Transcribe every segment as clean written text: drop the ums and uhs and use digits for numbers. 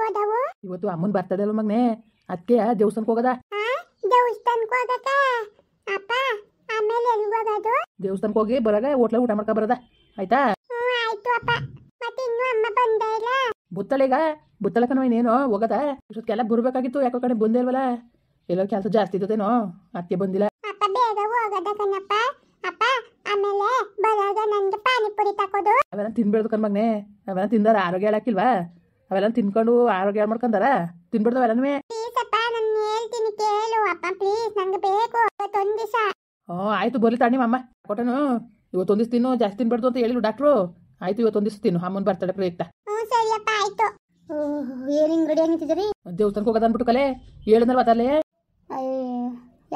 ಹೋದವು? ಇವತ್ತು ಅಮ್ಮನ ಬರ್ತಡೇ ಅಲ್ಲ ಮಗನೇ, ಅದಕ್ಕೆ ದೇವಸ್ಥಾನಕ್ಕೆ ಹೋಗದ. ದೇವಸ್ಥಾನಕ್ಕೆ ಹೋಗಕ್ಕ ಅಪ್ಪ? ಆಮೇಲೆ ಎಲ್ಲಿಗೆ ಹೋಗೋದು? ದೇವಸ್ಥಾನಕ್ಕೆ ಹೋಗಿ ಬರಾಗ ಹೋಟ್ಲ ಊಟ ಮಾಡ್ಕೊ ಬರದ, ಆಯ್ತಾ? ಆಯ್ತು ಅಪ್ಪ. ಮತ್ತೆ ಇನ್ನೂ ಅಮ್ಮ ಬಂದೇ ಇಲ್ಲ? ಬುತ್ತಳೆಗ ಬುತ್ತಳಕನೋ ಇನ್ನೇನೋ ಹೋಗದ. ಇಷ್ಟೊತ್ತಿಗೆಲ್ಲ ಬರ್ಬೇಕಾಗಿತ್ತು, ಯಾಕೋ ಕಡೆ ಬಂದೇ ಇಲ್ವಲ್ಲ, ಎಲ್ಲೋ ಕೆಲಸ ಜಾಸ್ತಿ ಇದ್ದತೇನೋ ಅದಕ್ಕೆ ಬಂದಿಲ್ಲ. ಅಪ್ಪ ಬೇಗ ಹೋಗದ ಕಣಪ್ಪ. ಅಪ್ಪ ಆಮೇಲೆ ಬರಾಗ ನನಗೆ ಪಾನಿಪುರಿ ತಕೋದು. ಅವೆಲ್ಲ ತಿನ್ಬೇಡ್ದು ಕಣ್ ಮಗನೇ, ಅವೆಲ್ಲ ತಿಂದಾರ ಆರೋಗ್ಯ ಹೇಳಕ್ಕಿಲ್ವಾ? ಅವೆಲ್ಲ ತಿನ್ಕೊಂಡು ಆರೋಗ್ಯ ಹಾಳು ಮಾಡ್ಕೊಂಡಾರ, ತಿನ್ಬಿಡ್ದು ಅವೆಲ್ಲನೂ. ಪ್ಲೀಸ್ ಅಪ್ಪ, ನಾನು ಹೇಳ್ತೀನಿ ಕೇಳು ಅಪ್ಪ ಪ್ಲೀಸ್, ನಂಗೆ ಬೇಕು ಇವತ್ತೊಂದು ದಿವಸ. ಆಯ್ತು ಬರ್ಲಿ ತಾಣಿ ಅಮ್ಮ ಕೊಟ್ಟನು. ಇವತ್ತೊಂದು ದಿವಸ ತಿನ್ನು, ಜಾಸ್ತಿ ತಿನ್ಬಾರ್ದು ಅಂತ ಹೇಳಿದ್ರು ಡಾಕ್ಟ್ರು. ಆಯ್ತು ಇವತ್ತೊಂದು ದಿವಸ ತಿನ್ನು, ಅಮ್ಮನ ಬರ್ತಡೇ ಪ್ರಯುಕ್ತ. ಸರಿಯಪ್ಪ ಆಯ್ತು. ಏನು ಹಿಂಗೆ ರೆಡಿ ಆಗಿಟ್ಟಿದ್ದೀರಿ? ದೇವಸ್ಥಾನಕ್ಕೆ ಹೋಗೋದು ಅಂದ್ಬಿಟ್ಟು ಕಲೆ ಹೇಳಿದ್ರೆ ಮಾತಾಡ್ಲೇ.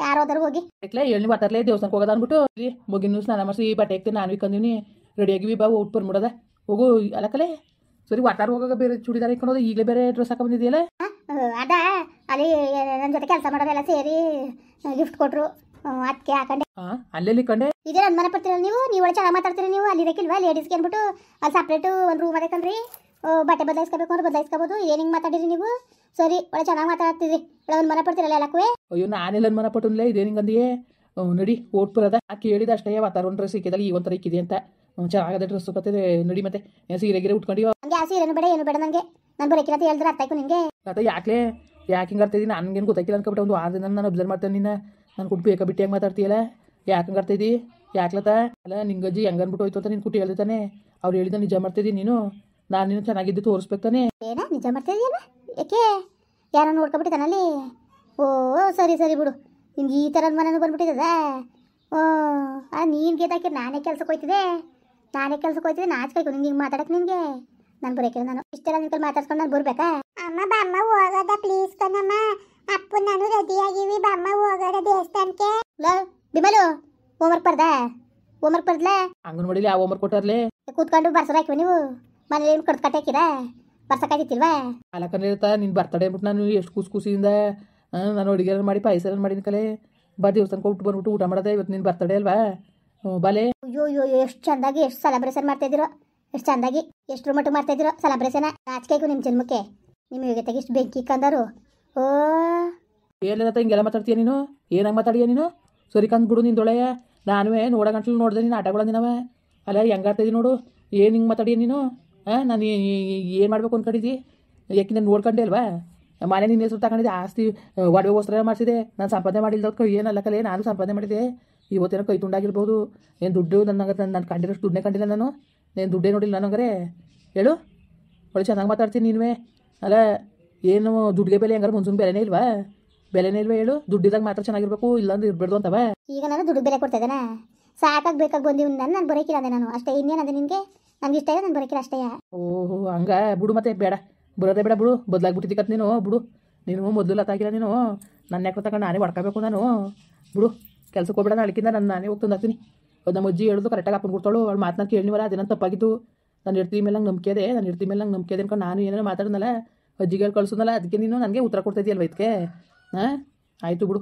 ಯಾರೋದಾರು ಹೋಗಿ ಹೇಳಿ ಮಾತಾಡ್ಲೇ, ದೇವಸ್ಥಾನಕ್ಕೆ ಹೋಗೋದು ಅಂದ್ಬಿಟ್ಟು ಮುಗಿನ್ನು ಸ್ನಾನ ಮಾಡಿಸಿ ಬಟ್ಟೆ ಹಾಕ್ತೀನಿ, ನಾನು ಇಕ್ಕಂದಿನಿ ರೆಡಿಯಾಗಿವಿ ಬಾ ಊಟ ಬಂದ್ಬಿಡೋದ ಹೋಗು. ಅಲ್ಲ ಕಲೆ ಸರಿ ವಾತಾರ ಹೋಗಾಗ ಬೇರೆ ಚೂಡಿದಾರ ಇಕ್ಕೊಂಡೋದು, ಈಗಲೇ ಬೇರೆ ಡ್ರೆಸ್ ಹಾಕ ಬಂದಿದೆಯಲ್ಲ. ಅದ ಅಲ್ಲಿ ನನ್ನ ಜೊತೆ ಕೆಲಸ ಮಾಡೋದೆಲ್ಲ ಸೇರಿ ಗಿಫ್ಟ್ ಕೊಟ್ರು, ಅದಕ್ಕೆ ಹಾಕೊಂಡೆ. ಅಲ್ಲೆಲ್ಲಿ ಕಂಡೆ? ಇದೇ ನನ್ನ ಮನೆ ಬರ್ತೀರಲ್ಲ ನೀವು, ಒಳ್ಳೆ ಚೆನ್ನಾಗಿ ಮಾತಾಡ್ತೀರಿ ನೀವು. ಅಲ್ಲಿ ಇರಕ್ಕಿಲ್ವಾ ಲೇಡೀಸ್ಗೆ ಅಂದ್ಬಿಟ್ಟು ಅಲ್ಲಿ ಸಪ್ರೇಟು ಒಂದು ರೂಮ್ ಅದೇ ಕಣ್ರಿ, ಬಟ್ಟೆ ಬದಲಾಯಿಸ್ಕೋಬೇಕು ಅಂದ್ರೆ ಬದಲಾಯಿಸ್ಕೋಬೋದು. ಏನು ಹಿಂಗೆ ಮಾತಾಡಿರಿ ನೀವು? ಸರಿ ಒಳ್ಳೆ ಚೆನ್ನಾಗಿ ಮಾತಾಡ್ತಿದ್ರಿ. ಒಂದು ಮನೆ ಪಡ್ತೀರಲ್ಲ ಎಲ್ಲಕ್ಕೂ. ಅಯ್ಯೋ ನಾನೆಲ್ಲ ಮನೆ ಪಟ್ಟನ್ಲೇ, ಇದೇನು ಹಿಂಗಂದಿಯೇ? ನಡಿ ಓಟ್ ಬರೋದ. ಕೇಳಿದ ಅಷ್ಟೇ ವಾತಾರ ಒಂದು ಡ್ರೆಸ್ ಇಕ್ಕಿದಲ್ಲಿ ಈ ಒಂಥರ ಇಕ್ಕಿದೆ ಅಂತ, ಚೆನ್ನಾಗದ ಡ್ರೆಸ್ ಕತ್ತಿದೆ ನಡಿ. ಮತ್ತೆ ಸೀರೆ ಗಿರೆ ಉಟ್ಕೊಂಡಿಯೋ? ಹಂಗೆ ಆ ಸೀರೆನೂ ಬೇಡ ಏನು ಬೇಡ ನನಗೆ, ನಾನು ಬರೋಕಿಲ್ಲ ಅಂತ ಹೇಳಿದ್ರೆ ಅರ್ಥ ಆಯ್ತು ನಿಮಗೆ. ಮತ್ತೆ ಯಾಕೆ ಹಿಂಗೆ ಆಡ್ತಿದ್ದೀನಿ? ನನಗೇನು ಗೊತ್ತಾಗಿಲ್ಲ ಅನ್ಕೊಬಿಟ್ಟೆ. ಒಂದು 6 ದಿನ ನಾನು ಅಬ್ಸರ್ವ್ ಮಾಡ್ತೇನೆ ನಿನ್ನ, ನಾನು ಕುಟ್ಟು ಬೇಕಾ ಬಿಟ್ಟು ಹೆಂಗೆ ಮಾತಾಡ್ತೀಯಲ್ಲ, ಯಾಕೆ ಹಂಗೆ ಆಡ್ತಿದ್ದಿ? ಯಾಕ್ಲತ್ತ ಅಲ್ಲ ನಿಂಗಜ್ಜಿ ಹೆಂಗೆ ಅನ್ಬಿಟ್ಟು ಹೋಯ್ತು ಅಂತ ನೀನು ಕುಟ್ಟಿ ಹೇಳ್ತಾನೆ. ಅವ್ರು ಹೇಳಿದ ನಿಜ ಮಾಡ್ತಿದ್ದೀನಿ ನೀನು, ನಾನು ನೀನು ಚೆನ್ನಾಗಿದ್ದು ತೋರಿಸ್ಬೇಕು ತಾನೆ. ಏನ ನಿಜ ಮಾಡ್ತಿದ್ದೀಯಲ್ಲ? ಯಾಕೆ ಯಾರೋ ನೋಡ್ಕೊಬಿಟ್ಟಿದ್ದಾನಲ್ಲಿ? ಓ ಸರಿ ಸರಿ ಬಿಡು, ನಿಮ್ಗೆ ಈ ಥರದ ಮನೇನು ಬಂದ್ಬಿಟ್ಟಿದ್ದದ. ನೀನು ಗೇದಾಕಿ ನಾನೇ ಕೆಲ್ಸಕ್ಕೆ ಹೋಯ್ತಿದ್ದೆ, ನಾಚ್ಕಾಯ್ತು ನಿಂಗೆ ಹಿಂಗೆ ಮಾತಾಡಕ್ಕೆ. ನಿನಗೆ ನಾನು ಬರೋಕಿಲ್ಲ, ನಾನು ಇಷ್ಟೆಲ್ಲ ನಿನ್ ಕೈಲಿ ಮಾತಾಡ್ಸ್ಕೊಂಡು ನಾನು ಬರ್ಬೇಕಾ? ಅಮ್ಮ ಬಾಮ್ಮ ಹೋಗೋದ ಪ್ಲೀಸ್ ಕಣಮ್ಮ. ಅಪ್ಪು ನಾನು ರೆಡಿ ಆಗಿವಿ, ಬಾಮ್ಮ ಹೋಗೋದ ದೇವಸ್ಥಾನಕ್ಕೆ. ಬಿಮಲು ಹೋಮ್ವರ್ಕ್ ಬರ್ದಾ? ಅಂಗನವಾಡಿಲಿ ಯಾವ ಹೋಮ್ವರ್ಕ್ ಕೊಟ್ಟಾರ್ಲೆ? ಕೂತ್ಕೊಂಡು ಬರ್ಸೋದು ಹಾಕಿವ ನೀವು ಮನೇಲಿ ಏನು ಕಡ್ದು ಕಟ್ಟಾಕಿರ ಬರ್ಸಕ್ಕಾಗಿತ್ತಿಲ್ವಾ? ಅಲ್ಲಕಂದಿರ್ತಾ ನಿನ್ನ ಬರ್ತಡೇ ಅಂದ್ಬಿಟ್ಟು ನಾನು ಎಷ್ಟು ಖುಷಿಯಿಂದ ನಾನು ಅಡುಗೆ ಮಾಡಿ ಪಾಯಸ ಮಾಡಿದ ಕಲೆ ಬಾ ದೇವಸ್ಥಾನಕ್ಕೆ ಹೋಗ್ಬಿಟ್ಟು ಬಂದ್ಬಿಟ್ಟು ಊಟ ಮಾಡೋದೆ. ಇವತ್ತು ನಿನ್ನ ಬರ್ತಡೇ ಅಲ್ವಾ? ಬಾಲೆ. ಅಯ್ಯೋ ಎಷ್ಟು ಚಂದಾಗಿ ಎಷ್ಟು ಸೆಲೆಬ್ರೇಷನ್ ಮಾಡ್ತಾಯಿದ್ದೀರೋ, ಎಷ್ಟು ಚಂದಾಗಿ ಎಷ್ಟು ಮಟ್ಟು ಮಾಡ್ತಾಯಿದ್ದೀರೋ ಸೆಲೆಬ್ರೇಷನ್. ನಾಚಿಕೆಗೂ ನಿಮ್ಮ ಜನ್ಮಕ್ಕೆ, ನಿಮ್ಮ ಯೋಗ್ಯತೆಗೆ ಇಷ್ಟು ಬೆಂಕಿ ಕಂದರು. ಓ ಏನೇನತ್ತ ಹಿಂಗೆಲ್ಲ ಮಾತಾಡ್ತೀಯ ನೀನು? ಏನಂಗೆ ಮಾತಾಡಿಯ ನೀನು? ಸರಿ ಕಂದ್ಬಿಡು ನಿಂದೊಳೆಯ. ನಾನು ನೋಡ ಗಂಟ್ಲು ನೋಡಿದೆ ನೀನು ಆಟಗಳ ನಿನವ ಅಲ್ಲ ಹೆಂಗೆ ಆಡ್ತಾಯಿದ್ದೀನಿ ನೋಡು. ಏನು ಹಿಂಗೆ ಮಾತಾಡಿಯ ನೀನು? ನಾನು ಏನು ಮಾಡಬೇಕು ಅಂದ್ಕೊಂಡಿದ್ದಿ? ಯಾಕೆ ನಾನು ನೋಡ್ಕೊಂಡೆ ಅಲ್ವಾ? ಮನೆ ನಿನ್ನ ಹೆಸರು ತಗೊಂಡಿದ್ದೆ, ಆಸ್ತಿ ಒಡವೆ ವಸ್ತ್ರ ಮಾಡಿಸಿದೆ, ನಾನು ಸಂಪಾದನೆ ಮಾಡಿಲ್ದಕ್ಕೆ ಏನಲ್ಲ ಕಲೆ, ನಾನು ಸಂಪಾದನೆ ಮಾಡಿದೆ. ಇವತ್ತೇನೋ ಕೈ ತುಂಡಾಗಿರ್ಬೋದು. ಏನು ದುಡ್ಡು ನಾನು ಕಂಡಿರೋಷ್ಟು ದುಡ್ಡನ್ನೇ ಕಂಡಿಲ್ಲ ನಾನು, ಏನು ದುಡ್ಡೇ ನೋಡಿಲ್ಲ ನನಗರೆ. ಹೇಳು ಒಳ್ಳೆ ಚೆನ್ನಾಗಿ ಮಾತಾಡ್ತೀನಿ ನೀನುವೇ. ಅಲ್ಲ ಏನು ದುಡ್ಡಿಗೆ ಬೆಲೆ ಹೆಂಗಾರು ಮುನ್ಸೂನ್ ಬೆಲೆನೇ ಇಲ್ವಾ? ಹೇಳು. ದುಡ್ಡಿದಾಗ ಮಾತ್ರ ಚೆನ್ನಾಗಿರ್ಬೇಕು, ಇಲ್ಲಾಂದ್ರೆ ಇರ್ಬೇಡ್ದು ಅಂತವ. ಈಗ ನಾನು ದುಡ್ಡು ಬೆಲೆ ಕೊಡ್ತಾ ಇದ್ದಾನ, ಸಾಕಾಗಿ ಬೇಕಾಗಿ ಬಂದಿವ್ ನಾನು ಬರೋಕಿಲ್ಲ ಅಂದೆ ನಾನು ಅಷ್ಟೇ. ಇನ್ನೇನಂದೆ ನಿನಗೆ? ನಮ್ಗೆ ಇಷ್ಟ ಇದೆ, ನಾನು ಬರೋಕಿಲ್ಲ ಅಷ್ಟೇ. ಓಹೋ ಹಂಗ ಬಿಡು, ಮತ್ತೆ ಬೇಡ ಬರೋದೇ ಬೇಡ ಬಿಡು. ಬದಲಾಗ್ಬಿಟ್ಟಿದ್ದಕ್ಕೆ ನೀನು ಬಿಡು. ನೀನು ಮೊದಲು ಲತ್ತಾಗಿಲ್ಲ ನೀನು, ನನ್ನ ಯಾಕೆ ತಗೊಂಡು ನಾನೇ ಹೊಡ್ಕೋಬೇಕು ನಾನು. ಬಿಡು ಕೆಲ್ಸಕ್ಕೆ ಹೋಗ್ಬೇಡ, ನಾಳೆಕಿಂದ ನಾನೇ ಹೋಗಿ ತಂದಾಕ್ತೀನಿ. ಅದು ನಮ್ಮ ಅಜ್ಜಿ ಹೇಳೋದು ಕರೆಕ್ಟಾಗಿ ಹಾಕೊಂಡು ಕೊಡ್ತಾಳು. ಅವಳು ಮಾತನ್ನ ಕೇಳಿವಲ್ಲ, ಅದೇನೋ ತಪ್ಪಾಗಿತ್ತು. ನಾನು ಇರ್ತೀವಿ ಮೇಲೆ ನಂಗೆ ನಂಬಿಕೆ ಇದೆ, ಅನ್ಕೊಂಡು ನಾನು ಏನೇನೋ ಮಾತಾಡಿದ್ನಲ್ಲ, ಅಜ್ಜಿಗೆ ಹೇಳಿ ಕಳ್ಸೋದಲ್ಲ, ಅದಕ್ಕೆ ನೀನು ನನಗೆ ಉತ್ತರ ಕೊಡ್ತಾಯಿದ್ದೀಯಲ್ವ ಇದಕ್ಕೆ? ಆಯಿತು ಬಿಡು,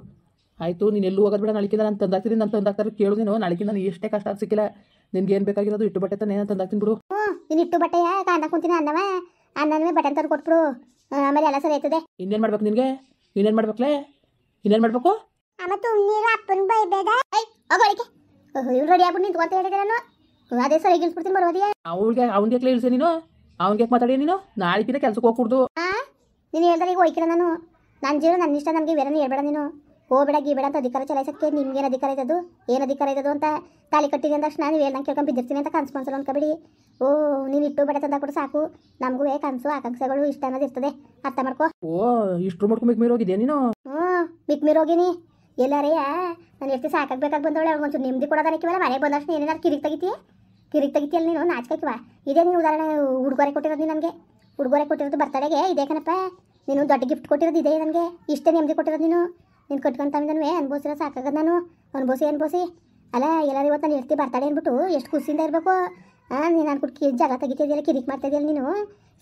ಆಯಿತು. ನೀನು ಎಲ್ಲೂ ಹೋಗೋದು ಬೇಡ, ನಾಳೆಕಿಂದ ನಾನು ತಂದಾಕ್ತೀನಿ. ನಾನು ತಂದಾಕ್ತಾರೆ ಕೇಳು ನೀನು. ನಾಳೆಕಿಂದ ನಾನು ಎಷ್ಟೇ ಕಷ್ಟ ಸಿಕ್ಕಿಲ್ಲ, ನಿನ್ಗೆ ಏನು ಬೇಕಾಗಿರೋದು ಇಟ್ಟು ಬಟ್ಟೆ ತಾನೇ ತಂದಾಕ್ತೀನಿ ಬಿಡು. ನೀನು ಇಟ್ಟು ಬಟ್ಟೆಯ ಕಾಂಡ ಕುಂತೀನಿ ಅನ್ನವೇ ಬಟ್ಟೆ ತಂದು ಕೊಟ್ಬಿಡು, ಆಮೇಲೆ ಎಲ್ಲ ಸರಿ ಆಯ್ತದೆ. ಇನ್ನೇನು ಮಾಡ್ಬೇಕು ನಿನಗೆ? ಇನ್ನೇನು ಮಾಡ್ಬೇಕಲೇ? ಇನ್ನೇನು ಮಾಡಬೇಕು? ಅಪ್ಪನ ಬೈಬೇಡ. ಇವ್ನು ರೆಡಿ ಆಗ್ಬಿಟ್ಟು ನಿಂತ್ಕೊಂತ ಹೇಳಿದೆ ನಾನು, ಅದೇ ಸರಿ ಗಿಲ್ಸ್ಬಿಡ್ತೀನಿ ಬರೋದಿಯಾ? ಅವ್ನಿಗೆ ಇಳಿಸಿ ನೀನು, ಅವ್ನಿಗೆ ಮಾತಾಡಿ ನೀನು. ನಾಳೆಕಿಂದ ಕೆಲ್ಸಕ್ಕೆ ಹೋಗ್ಬಿಡ್ದು. ನೀನು ಹೇಳ್ದಾಗ ಈಗ ಹೋಯ್ಕಿಲ್ಲ ನಾನು, ನನ್ನ ಜೀವನ ನನ್ನ ಇಷ್ಟ, ನನಗೆ ಬೇರೆ ಹೇಳ್ಬೇಡ ನೀನು. ಹೋಗ್ಬೇಡ ಗೀಬೇಡ ಅಂತ ಅಧಿಕಾರ ಚಲಾಯಿಸಕ್ಕೆ ನಿಮ್ಗೇನು ಅಧಿಕಾರ ಇದ್ದದು? ಏನು ಅಧಿಕಾರ ಇದ್ದದು ಅಂತ ತಾಲಿ ಕಟ್ಟಿದೆ ಅಂದಷ್ಟು ನಾನು ಹೇಳ್ದಂಗೆ ಕೇಳ್ಕೊಂಡು ಬಿದ್ದಿರ್ತೀನಿ ಅಂತ ಕನ್ಸ್ಪಾನ್ಸಲ್ ಅನ್ಕೋಬೇಡಿ. ನೀನು ಇಟ್ಟು ಬಟ್ಟೆ ತಂದಾಕೊಟ್ಟು ಸಾಕು, ನಮಗೂ ಕನಸು ಆಕಾಂಕ್ಷೆಗಳು ಇಷ್ಟ ಅನ್ನೋದು ಇರ್ತದೆ, ಅರ್ಥ ಮಾಡ್ಕೋ. ಇಷ್ಟು ಮಾಡ್ಕೊಂಡು ಮಿಕ್ ಮೀರೋಗಿದ್ಯಾ ನೀನು? ಮಿಕ್ ಮೀರೋಗಿನಿ ಎಲ್ಲಾರೆಯ. ನಾನು ಎಷ್ಟು ಸಾಕಾಗಬೇಕಾಗಿ ಬಂದವಳೆ, ಒಂಚೂರು ನೆಮ್ಮದಿ ಕೊಡೋದಕ್ಕಿವಲ್ಲ. ಮನೆಗೆ ಬಂದಷ್ಟು ಏನೇನಾರು ಕಿರಿಕ್ ತೆಗಿತೀಯಲ್ಲ ನೀನು, ನಾಚಿಕೆವಾ? ಇದೇ ನೀನು ಉದಾಹರಣೆ ಉಡುಗೊರೆ ಕೊಟ್ಟಿರೋದು ನನಗೆ. ಉಡುಗೊರೆ ಕೊಟ್ಟಿರೋದು ಬರ್ತಡೆಗೆ ಇದೇ ಕಣಪ್ಪ. ನೀನು ದೊಡ್ಡ ಗಿಫ್ಟ್ ಕೊಟ್ಟಿರೋದು ಇದೆ ನನಗೆ, ಇಷ್ಟೇ ನೆಮ್ಮದಿ ಕೊಟ್ಟಿರೋದು ನೀನು ಕಟ್ಕೊಂತಂದನವೇ ಅನ್ಬೋಸಿರೋ ಸಾಕಾಗದು ನಾನು. ಅನ್ಬೋಸಿ ಅಲ್ಲ ಎಲ್ಲರೂ ಇವತ್ತು ನಾನು ಹೇಳ್ತಿ ಬರ್ತಡೆ ಅಂದ್ಬಿಟ್ಟು ಎಷ್ಟು ಖುಷಿಯಿಂದ ಇರಬೇಕು. ನೀನು ಅನ್ಬಿಟ್ಟು ಜಾಗ ತೆಗಿತಿದ್ಯಲ್ಲ, ಕಿರಿಕ್ ಮಾಡ್ತಿದ್ಯಲ್ಲ ನೀನು.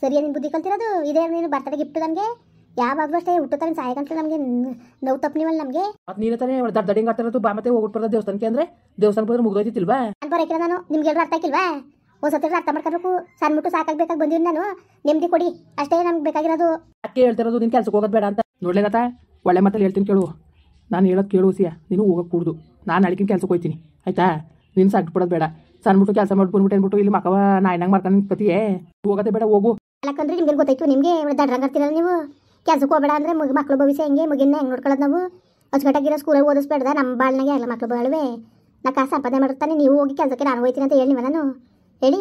ಸರಿಯಾ ನಿನ್ನ ಬುದ್ಧಿ ಕಲ್ತಿರೋದು ಇದೇ. ನೀನು ಬರ್ತಡೆ ಗಿಫ್ಟ್ ನನಗೆ ಯಾವಾಗಲೂ ಅಷ್ಟೇ, ಹುಟ್ಟು ತಾನೆ ಸಾಯ ಗಂಟೆ ನಮಗೆ ನೋವು ತಪ್ಪನಿವಲ್ಲ ನಮಗೆ. ಮತ್ತು ನೀನು ತಾನೇ ದಡ್ಡಿಂಗ್ ಆಗ್ತಿರೋದು. ಬಾ ಮತ್ತೆ ಹೋಗ್ಬಿಟ್ಟು ಬರೋದು ದೇವಸ್ಥಾನಕ್ಕೆ. ಅಂದರೆ ದೇವಸ್ಥಾನಕ್ಕೆ ಹೋದ್ರೆ ಮುಗಿದೋಯ್ತಿಲ್ವಾ? ನಾನು ಬರೋಕಿಲ್ಲ ನಾನು, ನಿಮ್ಗೆ ಎಲ್ಲರೂ ಅರ್ಥ ಆಗಿಲ್ವಾ? ಹೊಸತ್ರ ಅರ್ಥ ಮಾಡ್ಕೋಬೇಕು. ಸಣ್ಣ ಸಾಕಾಗ್ಬೇಕಾಗಿ ಬಂದಿನಿ ನಾನು. ನೆಮ್ಮದಿ ಕೊಡಿ ಅಷ್ಟೇ ನಮ್ಗೆ ಬೇಕಾಗಿರೋದು. ಅಕ್ಕೆ ಹೇಳ್ತಿರೋದು ನಿನ್ನ ಕೆಲ್ಸಕ್ಕೆ ಹೋಗೋದು ಬೇಡ ಅಂತ. ನೋಡ್ಲೇನತ್ತ ಒಳ್ಳೆ ಮಾತಲ್ಲಿ ಹೇಳ್ತೀನಿ ಕೇಳು. ನಾನು ಹೇಳೋದು ಕೇಳು ಸಿಯಾ, ನೀನು ಹೋಗೋಕೆ ಕೂಡ್ದು. ನಾನು ನಾಳೆಗಿನ ಕೆಲ್ಸಕ್ಕೆ ಹೋಗ್ತೀನಿ ಆಯ್ತಾ. ನೀನು ಸಾಕ್ಬಿಡೋದು ಬೇಡ. ಸಣ್ಣ ಕೆಲಸ ಮಾಡ್ಬಿಟ್ಟು ಅಂದ್ಬಿಟ್ಟು ಇಲ್ಲಿ ಮಕ್ಕವ ನಾಯಿನಂಗೆ ಮಾಡ್ಕೊಂಡು ನಿಂತ್ಕತಿಯೇ. ಹೋಗೋದೇ ಬೇಡ, ಹೋಗು. ಯಾಕಂದ್ರೆ ನಿಮ್ಗೆ ಗೊತ್ತಾಯ್ತು, ನಿಮಗೆ ದಡ್ರಂಗಾರ್ತಿರಲ್ಲ ನೀವು. ಕೆಲ್ಸಕ್ಕೆ ಹೋಗಬೇಡ ಅಂದರೆ ಮಕ್ಳು ಭವಿಷ್ಯ ಹೆಂಗೆ, ಮಗಿನ ಹೆಂಗೆ ನೋಡ್ಕೊಳ್ಳೋದು ನಾವು. ಅಚ್ಚುಕಟ್ಟಾಗಿರೋ ಸ್ಕೂಲಲ್ಲಿ ಓದಿಸ್ಬೇಡ್ದ, ನಮ್ಮ ಬಾಳ್ನಾಗೆ ಆಗಲ್ಲ ಮಕ್ಳು ಬಾಳುವೆ. ನಾ ಕಾಸು ಸಂಪಾದನೆ ಮಾಡಿರ್ತಾನೆ, ನೀವು ಹೋಗಿ ಕೆಲಸಕ್ಕೆ ನಾನು ಹೋಗ್ತೀನಿ ಅಂತ ಹೇಳಿ ನಾನು ಹೇಳಿ.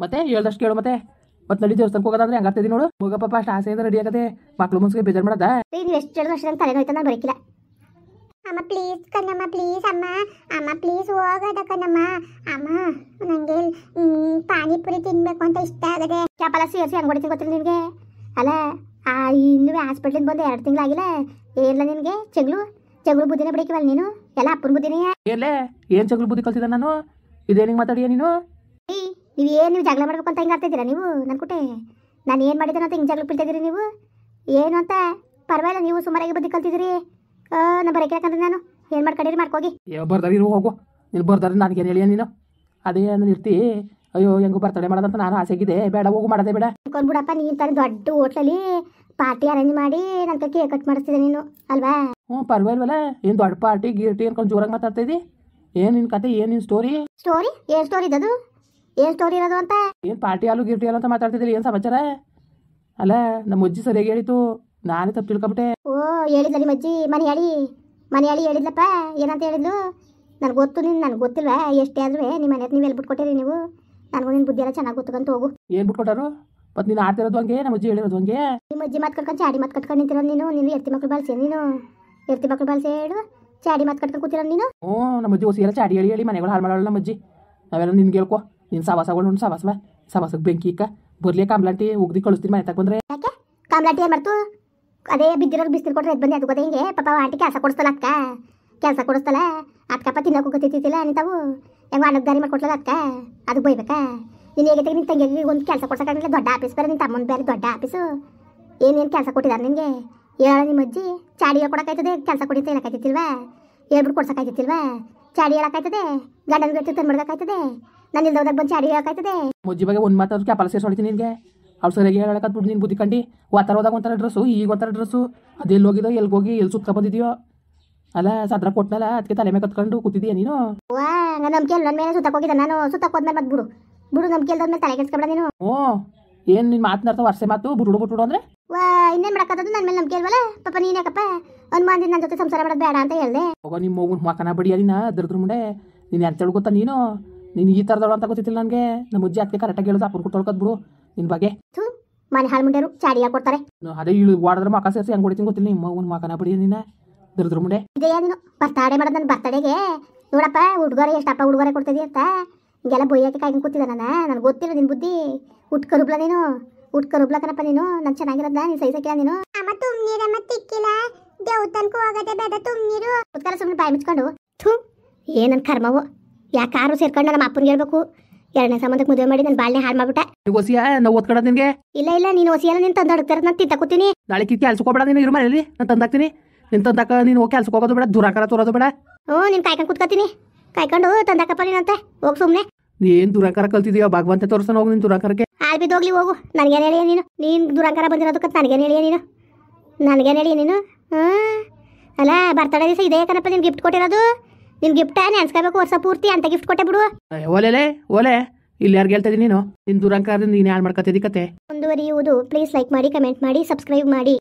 ಮತ್ತೆ ಹೇಳ್ದಷ್ಟು ಕೇಳು. ಮತ್ತೆ ನಡಿ ದೇವಸ್ಥಾನಕ್ಕೆ ಹೋಗೋದಂದ್ರೆ ಹಂಗಾಗ್ತದೆ ನೋಡು. ಹೋಗಪ್ಪ ಅಷ್ಟು ಆಸೆ ಅಂದ್ರೆ ರೆಡಿ ಆಗದೆ. ಮಕ್ಳು ಮುನ್ಸಿಗೆ ಬೇಜಾರು ಮಾಡೋದಾ? ನೀವು ಎಷ್ಟು ಹೇಳಿದ್ರು ಅಷ್ಟೇ ನಂಗೆ ತಲೆನೋಯ್ತು, ನಾನು ಬರೋಕ್ಕಿಲ್ಲ. ಅಮ್ಮ ಪ್ಲೀಸ್ ಕಣ್ಣಮ್ಮ, ಪ್ಲೀಸ್ ಅಮ್ಮ. ಅಮ್ಮ ಪ್ಲೀಸ್ ಹೋಗೋದ ಕಣ್ಣಮ್ಮ. ಅಮ್ಮ ನನಗೆ ಪಾನಿಪುರಿ ತಿನ್ಬೇಕು ಅಂತ ಇಷ್ಟ ಆಗದೆ. ಚಾಪಲ ಸೇರಿಸಿ ಹಂಗೆ ಹೊಡಿತೀನಿ ಗೊತ್ತಿಲ್ಲ ನಿನಗೆ. ಅಲ್ಲ ಇನ್ನೂ ಹಾಸ್ಪಿಟ್ಲಿಂದ ಬಂದು 2 ತಿಂಗಳಾಗಿಲ್ಲ. ಏನಿಲ್ಲ ನಿನಗೆ ಜಗಳು ಬುದ್ಧಿನೇ ಬಿಡಿಕಿವಲ್ಲ ನೀನು. ಎಲ್ಲ ಅಪ್ಪನ ಬುದ್ಧಿನೇ. ಎಲ್ಲೇ ಏನು ಜಗಳ ಬುದ್ಧಿ ಕಲ್ತಿದ್ದ ನಾನು? ಇದೇನಿಗೆ ಮಾತಾಡಿಯ ನೀನು? ನೀವು ಜಗಳ ಮಾಡ್ಬೇಕು ಅಂತ ಹಿಂಗೆ ಆಡ್ತಿದ್ದೀರಾ ನೀವು ನನ್ನ ಕುಟೆ? ನಾನು ಏನು ಮಾಡಿದ್ದೇನೆ ಅಂತ ಹಿಂಗೆ ಜಗಳ ಬೀಳ್ತಿದ್ದೀರಿ ನೀವು? ಏನು ಅಂತ ಪರವಾಗಿಲ್ಲ, ನೀವು ಸುಮಾರಾಗಿ ಬುದ್ಧಿ ಕಲ್ತಿದ್ದೀರಿ. ನಾನು ಬರೋಕೆ ಯಾಕಂದ್ರೆ ನಾನು ಏನು ಮಾಡ್ಕೊಂಡಿರಿ ಮಾಡ್ಕೋಗಿ. ಬರ್ದಾರಿ ಹೋಗು. ನೀನು ಬರ್ದಾರಿ ನನಗೇನು ಹೇಳಿಯ ನೀನು? ಅದೇ ನಾನು ಇರ್ತಿ. ಅಯ್ಯೋ ಹೆಂಗು ಬರ್ತಡೆ ಮಾಡೋದಂತ ನಾನು ಆಸೆಗಿದೆ. ಬೇಡ ಹೋಗು, ಮಾಡೋದೇ ಬೇಡ. ಅನ್ಕೊಂಡ್ಬಿಡಪ್ಪ, ನೀನು ತಾನು ದೊಡ್ಡ ಹೋಟ್ಲಲ್ಲಿ ಪಾರ್ಟಿ ಅರೇಂಜ್ ಮಾಡಿ ನನ್ನ ಕೇಕ್ ಕಟ್ ಮಾಡಿಸ್ತಿದ್ದೆ ನೀನು ಅಲ್ವಾ? ಪರವಾಗಿಲ್ವಲ್ಲ. ಏನು ದೊಡ್ಡ ಪಾರ್ಟಿ ಗೀರ್ಟಿ ಅನ್ಕೊಂಡು ಜೋರಾಗಿ ಮಾತಾಡ್ತಾ ಇದ್ದಿ. ಏನು ನಿನ್ನ ಕತೆ, ಏನು ನಿನ್ನ ಸ್ಟೋರಿ? ಏನು ಸ್ಟೋರಿ ಇದ್ದದು? ಏನು ಸ್ಟೋರಿ ಇರೋದು ಅಂತ? ಏನು ಪಾರ್ಟಿ ಹಾಲು ಗಿರ್ಟಿ ಹಾಲು ಅಂತ ಮಾತಾಡ್ತಿದ್ದಿಲ್ಲ. ಏನು ಸಮಾಚಾರ? ಅಲ್ಲ ನಮ್ಮ ಅಜ್ಜಿ ಸರಿಯಾಗಿ ಹೇಳಿತು, ನಾನೇ ತಪ್ಪು ತಿಳ್ಕೊಬಿಟ್ಟೆ. ಹೇಳಿದ್ಲ ನಿಮ್ಮ ಅಜ್ಜಿ? ಮನೆ ಹೇಳಿ ಹೇಳಿದ್ಲಪ್ಪ. ಏನಂತ ಹೇಳಿದ್ಲು? ನನಗೆ ಗೊತ್ತು, ನನಗೆ ಗೊತ್ತಿಲ್ವಾ? ಎಷ್ಟೇ ಆದ್ರೂ ನಿಮ್ಮ ಮನೆ ನೀವು ಎಲ್ಲಿ ಬಿಟ್ಕೊಟ್ಟಿರಿ ನೀವು? ನನಗೂ ನಿನ್ನ ಬುದ್ಧಿ ಎಲ್ಲ ಚೆನ್ನಾಗಿ ಗೊತ್ತಂತ ಹೋಗು. ಏನು ಬಿಟ್ಕೊಟ್ಟಾರು? ಮತ್ತು ನೀನು ಆಡ್ತಿರೋದು ಹಂಗೆ, ನಮ್ಮ ಅಜ್ಜಿ ಹೇಳಿರೋದು ಹಂಗೆ. ನಿಮ್ಮ ಅಜ್ಜಿ ಮಾತು ಕಟ್ಕೊಂಡು ಚಾಡಿ ಮಾತು ಕಟ್ಕೊಂಡು ನಿಂತಿರೋದು ನೀನು ಎರ್ತಿ ಮಕ್ಳು ಬಳಸಿ ಹೇಳು. ಚಾಡಿ ಮಾತು ಕಟ್ಕೊಂಡು ಕೂತಿರೋ ನೀನು. ನಮ್ಮ ಅಜ್ಜಿ ಹೊಸಿ ಎಲ್ಲ ಚಾಡಿ ಹೇಳಿ ಮನೆಗಳು ಹಾಳು ಮಾಡೋಲ್ಲ ನಮ್ಮ ಅಜ್ಜಿ. ನಾವೆಲ್ಲ ನಿನ್ಗೆ ಹೇಳ್ಕೊ. ನೀನು ಸವಾಸಗಳು ಸವಾಸಕ್ಕೆ ಬೆಂಕಿ ಇಕ್ಕ ಬರ್ಲಿ ಕಾಮ್ಲಾಂಟಿ ಉಗ್ದಿ ಕಳಿಸ್ತೀನಿ ಮನೆ ತಗೊಂಡ್ರೆ. ಯಾಕೆ ಕಾಮ್ಲಾಂಟಿ ಏನು ಮಾಡ್ತು? ಅದೇ ಬಿದ್ದಿರೋರು ಬಿಸ್ತಿರು ಕೊಟ್ಟರೆ ಎದ್ದು ಬಂದು ಅದು ಗೊತ್ತ ಹಿಂಗೆ ಪಾಪ ಆಂಟಿ ಕೆಲಸ ಕೊಡಿಸ್ತಲ್ಲ ಕೆಲಸ ಕೊಡಿಸ್ತಲ್ಲ ಅದಕ್ಕಪ್ಪ ತಿನ್ನೋಕ್ಕೂ ಗೊತ್ತಿತ್ತಿಲ್ಲ ನಿಂತಾವು ಹೆಂಗೆ ಅನ್ನಕ್ಕೆ ದಾರಿ ಮಾಡ್ಕೊಟ್ಲಲ್ಲ ಅದಕ್ಕೆ ಬೈಬೇಕಾ? ನೀನು ಹೇಗೆ ನಿನ್ನ ತಂಗಿಗೆ ಒಂದು ಕೆಲಸ ಕೊಡ್ಸೋಕ್ಕಾಗಲಿಲ್ಲ. ದೊಡ್ಡ ಆಫೀಸ್ ಬೇರೆ, ನಿನ್ನ ತಮ್ಮನ ಬೇರೆ ದೊಡ್ಡ ಆಫೀಸು. ಏನೇನು ಕೆಲಸ ಕೊಟ್ಟಿದ್ದಾರೆ ನಿನಗೆ? ಹೇಳ ನಿಮ್ಮ ಅಜ್ಜಿ. ಚಾಡಿ ಹೇಳ್ಕೊಡಕ್ಕಾಯ್ತದೆ, ಕೆಲಸ ಕೊಡಿ ಅಂತ ಹೇಳಕ್ಕಾಯ್ತಿಲ್ವಾ? ಹೇಳ್ಬಿಟ್ಟು ಕೊಡ್ಸೋಕ್ಕಾಯ್ತಿಲ್ವಾ? ಚಾಡಿ ಹೇಳಕ್ಕಾಯ್ತದೆ, ಗಂಡನ ಗಟ್ಟಿ ತಂದು ಮಾಡ್ಬೇಕಾಯ್ತದೆ, ನಾನು ಇಲ್ದೋದಾಗ ಬಂದು ಚಾಡಿ ಹೇಳಕ್ಕಾಯ್ತದೆ. ಅಜ್ಜಿ ಬಗ್ಗೆ ಒಂದು ಮಾತಾದ್ರು ಕ್ಯಾಪಲ್ ಸೇರಿಸಿ ಹೊಡಿತೀನಿ ನಿನಗೆ. ಅವ್ರು ಸರಿಯಾಗಿ ಹೇಳಕತ್ಬಿಟ್ಟು ನೀನು ಬುದ್ಧಿ ಕಂಡು ಹೋದಾಗ ಒಂಥರ ಡ್ರೆಸ್ಸು, ಈಗ ಒಂಥರ ಡ್ರೆಸ್ಸು. ಅದೆಲ್ಲಿ ಹೋಗಿದೋ ಎಲ್ಲಿ ಸುತ್ಕೊಂಡ್ಬಂದಿದೆಯೋ? ಅಲ್ಲ ಸದ್ರ ಕೊಟ್ಟನಲ್ಲ, ಅದಕ್ಕೆ ತಲೆ ಮೇಲೆ ಕತ್ಕೊಂಡು ಕೂತಿದ್ದೀಯ ನೀನು. ನಂಬಿಕೆ ಇಲ್ಲ ನನ್ನ ಮೇಲೆ ಸುತ್ತಕ್ಕೆ ನಾನು ಸುತ್ತಕ್ಕೆ ಹೋದ್ಮೇಲೆ ಮತ್ತೆ ಬಿಡು ನಂಬಿಕೆ ಇಲ್ದೋದ್ಮೇಲೆ ತಲೆ ಕೆಡ್ಸ್ಕೊಬೇಡ ನೀನು. ಏನು ನಿನ್ನ ಮಾತನಾಡ್ತಾ ವರ್ಷೆ ಮಾತು ಬಿಟ್ಬಿಡು ಅಂದ್ರೆ ಇನ್ನೇನು ಮಾಡಕ್ಕದು? ನನ್ನ ಮೇಲೆ ನಂಬಿಕೆ ಇಲ್ವಲ್ಲ ಪಾಪ. ನೀನು ಯಾಕಪ್ಪ ಅನುಮಾನದಿಂದ ನನ್ನ ಜೊತೆ ಸಂಸಾರ ಮಾಡೋದು ಬೇಡ ಅಂತ ಹೇಳ್ದೆ. ಹೋಗೋ ನಿಮ್ಮ ಮಗನ ಮಕನ ಬಡಿಯ ನೀನು ದರ್ದ್ರ ಮುಂಡೆ. ನೀನು ಎಂತೇಳಿ ಗೊತ್ತಾ ನೀನು ಈ ಥರದವಳು ಅಂತ ಗೊತ್ತಿಲ್ಲ ನನಗೆ. ನಮ್ಮ ಅಜ್ಜಿ ಅದಕ್ಕೆ ಕರೆಕ್ಟಾಗಿ ಹೇಳೋದು ಅಪ್ಪನ ಕೊಟ್ಟೊಳ್ಕದ್ ಬಿಡು ನಿನ್ನ ಬಗ್ಗೆ. ಮನೆ ಹಾಳು ಮುಂಡೆರು ಚಾಡಿ ಕೊಡ್ತಾರೆ. ಅದೇ ವಾಡಿದ್ರೆ ಮಕ ಸೇರಿಸಿ ಹೆಂಗೆ ಹೊಡಿತೀನಿ ಗೊತ್ತಿಲ್ಲ. ನಿಮ್ಮ ಮಗನ ಮಕನ ಬಡಿಯ ನೀನು ದರ್ದ್ರ ಮುಂಡೆ. ಇದೇ ನೀನು ಬರ್ತಡೇ ಮಾಡೋದು ನನ್ನ ಬರ್ತಡೇಗೆ ನೋಡಪ್ಪ ಹುಡುಗರೆ ಎಷ್ಟಪ್ಪ ಹುಡುಗರೆ ಕೊಡ್ತಿದ್ದೀ ಅಂತ ಹಿಂಗೆಲ್ಲ ಬೊಯ್ಯಕ್ಕೆ ಕಾಯ್ಕೊಂಡು ಕೂತಿದ್ದ ನನಗೆ ಗೊತ್ತಿಲ್ಲ ನಿನ್ನ ಬುದ್ಧಿ. ಉಟ್ಕರುಬ್ಲ ನೀನು ಉಟ್ಕರುಬ್ಲ ಕಣಪ್ಪ ನೀನು. ನಾನು ಚೆನ್ನಾಗಿರೋದ ನೀನು ಸಹಿಸಕ್ಕಿಲ್ಲ ನೀನು. ಅಮ್ಮ ತುಮ್ನೀರಮ್ಮ ತಿಕ್ಕಿಲ್ಲ ದೇವತನ್ಕು ಹೋಗದೆ ಬೇಡ ತುಮ್ನೀರು ಉತ್ಕಾರ ಸುಮ್ಮನೆ ಬಾಯಿ ಮುಚ್ಕೊಂಡು ಏನನ್ ಕರ್ಮವು. ಯಾಕೆ ಕಾರು ಸೇರ್ಕೊಂಡು ನಮ್ಮ ಅಪ್ಪನಿಗೆ ಹೇಳ್ಬೇಕು? 2ನೇ ಸಂಬಂಧಕ್ಕೆ ಮದುವೆ ಮಾಡಿ ನನ್ನ ಬಾಳ್ನೆ ಹಾಳು ಮಾಡ್ಬಿಟ್ಟ. ಒಸಿಯ ನಾವು ಓದ್ಕೊಡೋದು ನಿನಗೆ? ಇಲ್ಲ ನೀನು ಒಸಿಯಲ್ಲ, ನೀನು ತಂದು ಅಡುಕ್ತಾರ ನಾನು ತಿಂತಾಕೋತೀನಿ. ನಾಳೆ ಕೆಲ್ಸಕ್ಕೆ ಹೋಗ್ಬೇಡ ನೀನು. ಇರು ಮನೇಲಿ ನಾನು ತಂದಾಕ್ತೀನಿ. ನೀನು ತಂದಾಕ ನೀನು ಹೋಗಿ ಕೆಲ್ಸಕ್ಕೆ ಹೋಗೋದು ಬೇಡ, ದುರಾಕಾರ ತೋರೋದು ಬೇಡ. ನೀನು ಕಾಯ್ಕೊಂಡು ಕುತ್ಕೋತೀನಿ. ಕಾಯ್ಕೊಂಡು ತಂದಾಕಪ್ಪ ನೀನಂತೆ ಹೋಗಿ ಸುಮ್ಮನೆ. ಏನು ದುರಾಕಾರ ಕಲ್ತಿದೀಯೋ ಭಗವಂತ ತೋರಿಸ್ತಾನೆ ಹೋಗಿ. ನೀನು ದುರಾಕಾರಕ್ಕೆ ಆಳ್ ಬಿದ್ದೋಗ್ಲಿ ಹೋಗು. ನನಗೇನು ಹೇಳಿಯ ನೀನು ದುರಾಕಾರ ಬಂದಿರೋದಕ್ಕೆ ನನಗೇನು ಹೇಳಿಯ ನೀನು? ಅಲ್ಲ ಬರ್ತಡೇ ದಿವಸ ಇದೇ ಕಣಪ್ಪ ನೀನು ಗಿಫ್ಟ್ ಕೊಟ್ಟಿರೋದು. ನಿನ್ನ ಗಿಫ್ಟ ನೆನ್ಸ್ಕೋಬೇಕು ವರ್ಷ ಪೂರ್ತಿ ಅಂತ ಗಿಫ್ಟ್ ಕೊಟ್ಟೆ ಬಿಡು. ಓಲೆ ಇಲ್ಲಿ ಯಾರು ಹೇಳ್ತಾ ಇದೀನಿ ನೀನು? ನಿನ್ನ ದುರಾಂಕಾರದಿಂದ ನೀನು ಯಾರು ಮಾಡ್ಕೊತಿದ್ದೀ ಕತೆ? ಮುಂದುವರಿಯುವುದು. ಪ್ಲೀಸ್ ಲೈಕ್ ಮಾಡಿ, ಕಮೆಂಟ್ ಮಾಡಿ, ಸಬ್ಸ್ಕ್ರೈಬ್ ಮಾಡಿ.